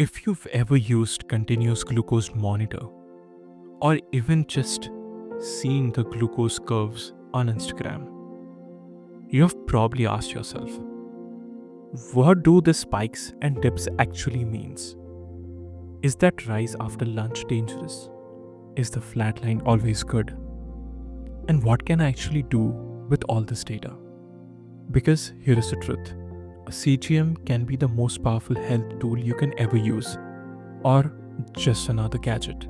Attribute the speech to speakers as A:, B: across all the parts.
A: If you've ever used continuous glucose monitor or even just seen the glucose curves on Instagram, you've probably asked yourself, what do the spikes and dips actually means? Is that rise after lunch dangerous? Is the flat line always good? And what can I actually do with all this data? Because here is the truth. A CGM can be the most powerful health tool you can ever use, or just another gadget,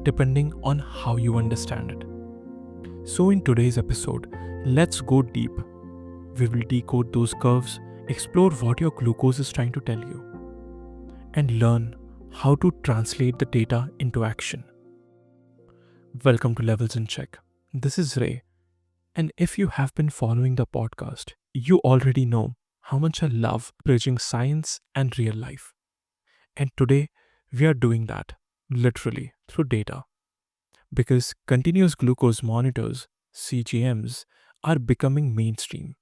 A: depending on how you understand it. So, in today's episode, let's go deep. We will decode those curves, explore what your glucose is trying to tell you, and learn how to translate the data into action. Welcome to Levels in Check. This is Ray, and if you have been following the podcast, you already know how much I love bridging science and real life. And today, we are doing that, literally, through data. Because continuous glucose monitors, CGMs, are becoming mainstream.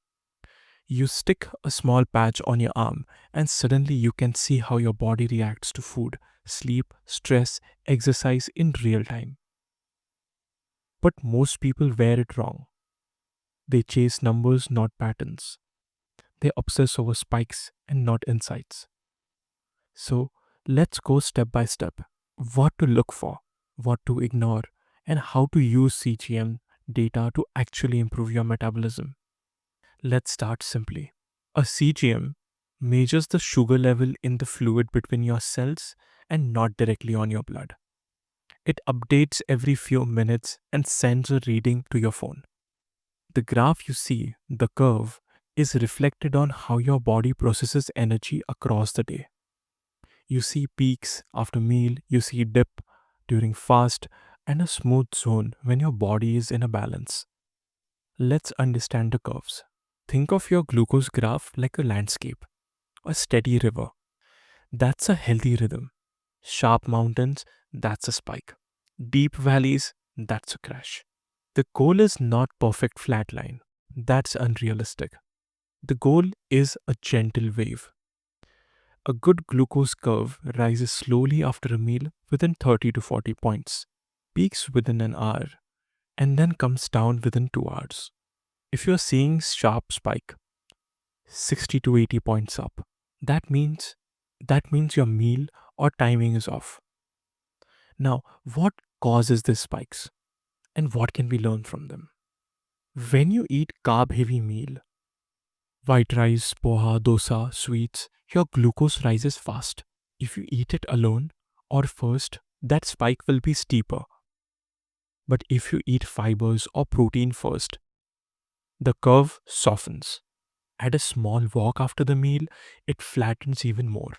A: You stick a small patch on your arm, and suddenly you can see how your body reacts to food, sleep, stress, exercise in real time. But most people wear it wrong. They chase numbers, not patterns. They obsess over spikes and not insights. So let's go step by step. What to look for, what to ignore, and how to use CGM data to actually improve your metabolism. Let's start simply. A CGM measures the sugar level in the fluid between your cells and not directly on your blood. It updates every few minutes and sends a reading to your phone. The graph you see, the curve, is reflected on how your body processes energy across the day. You see peaks after meal, you see dip during fast, and a smooth zone when your body is in a balance. Let's understand the curves. Think of your glucose graph like a landscape, a steady river. That's a healthy rhythm. Sharp mountains, that's a spike. Deep valleys, that's a crash. The goal is not perfect flat line. That's unrealistic. The goal is a gentle wave. A good glucose curve rises slowly after a meal within 30 to 40 points, peaks within an hour, and then comes down within 2 hours. If you're seeing sharp spike, 60 to 80 points up, that means your meal or timing is off. Now, what causes these spikes and what can we learn from them? When you eat carb heavy meal, white rice, poha, dosa, sweets, your glucose rises fast. If you eat it alone or first, that spike will be steeper. But if you eat fibers or protein first, the curve softens. At a small walk after the meal, it flattens even more.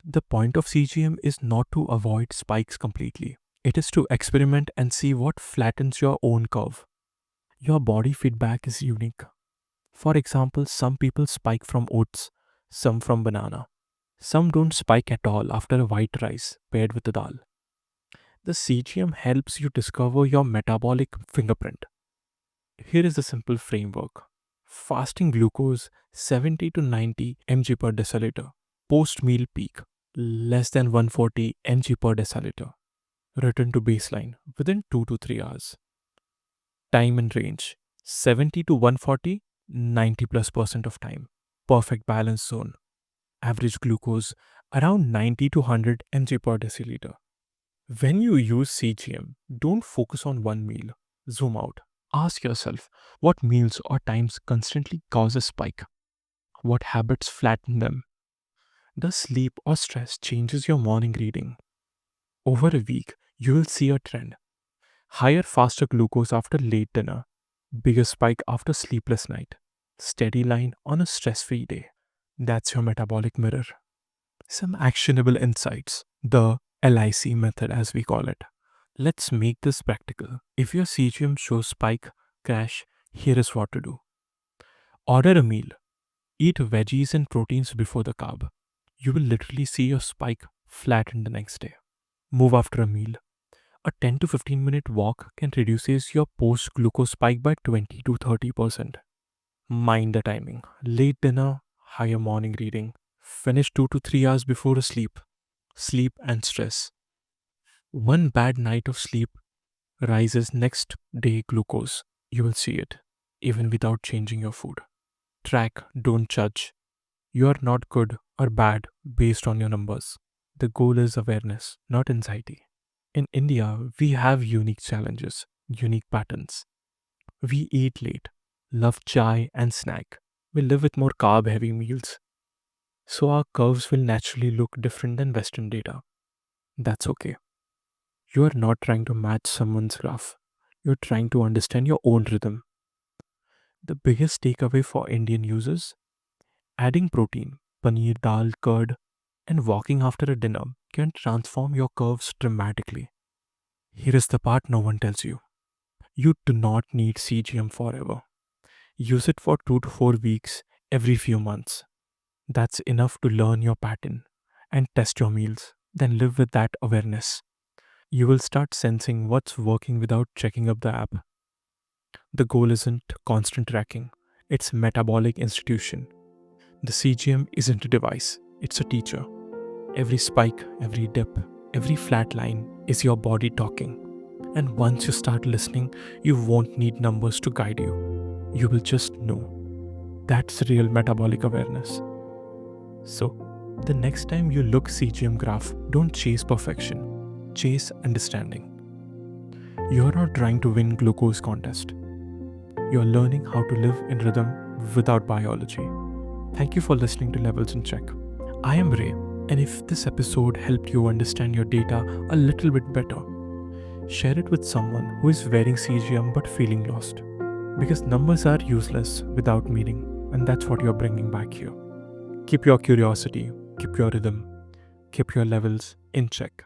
A: The point of CGM is not to avoid spikes completely. It is to experiment and see what flattens your own curve. Your body feedback is unique. For example, some people spike from oats, some from banana. Some don't spike at all after a white rice paired with a dal. The CGM helps you discover your metabolic fingerprint. Here is the simple framework. Fasting glucose 70 to 90 mg per deciliter. Post meal peak less than 140 mg per deciliter. Return to baseline within 2 to 3 hours. Time and range 70 to 140, 90+% of time. Perfect balance zone. Average glucose around 90 to 100 mg per deciliter. When you use CGM, don't focus on one meal. Zoom out. Ask yourself what meals or times constantly cause a spike? What habits flatten them? Does sleep or stress changes your morning reading? Over a week, you will see a trend. Higher, faster glucose after late dinner. Bigger spike after sleepless night. Steady line on a stress-free day. That's your metabolic mirror. Some actionable insights. The LIC method, as we call it. Let's make this practical. If your CGM shows spike, crash, here is what to do. Order a meal. Eat veggies and proteins before the carb. You will literally see your spike flatten the next day. Move after a meal. A 10 to 15 minute walk can reduce your post glucose spike by 20 to 30%. Mind the timing. Late dinner, higher morning reading. Finish 2 to 3 hours before sleep. Sleep and stress. One bad night of sleep rises next day glucose. You will see it, even without changing your food. Track, don't judge. You are not good or bad based on your numbers. The goal is awareness, not anxiety. In India, we have unique challenges, unique patterns. We eat late, love chai and snack. We live with more carb heavy meals. So our curves will naturally look different than Western data. That's okay. You are not trying to match someone's graph. You're trying to understand your own rhythm. The biggest takeaway for Indian users: adding protein, paneer, dal, curd, and walking after a dinner can transform your curves dramatically. Here is the part no one tells you. You do not need CGM forever. Use it for 2 to 4 weeks every few months. That's enough to learn your pattern and test your meals. Then live with that awareness. You will start sensing what's working without checking up the app. The goal isn't constant tracking, it's metabolic institution. The CGM isn't a device, it's a teacher. Every spike, every dip, every flat line is your body talking. And once you start listening, you won't need numbers to guide you. You will just know. That's real metabolic awareness. So, the next time you look CGM graph, don't chase perfection. Chase understanding. You're not trying to win glucose contest. You're learning how to live in rhythm without biology. Thank you for listening to Levels in Check. I am Ray, and if this episode helped you understand your data a little bit better, share it with someone who is wearing CGM but feeling lost. Because numbers are useless without meaning, and that's what you're bringing back here. Keep your curiosity, keep your rhythm, keep your levels in check.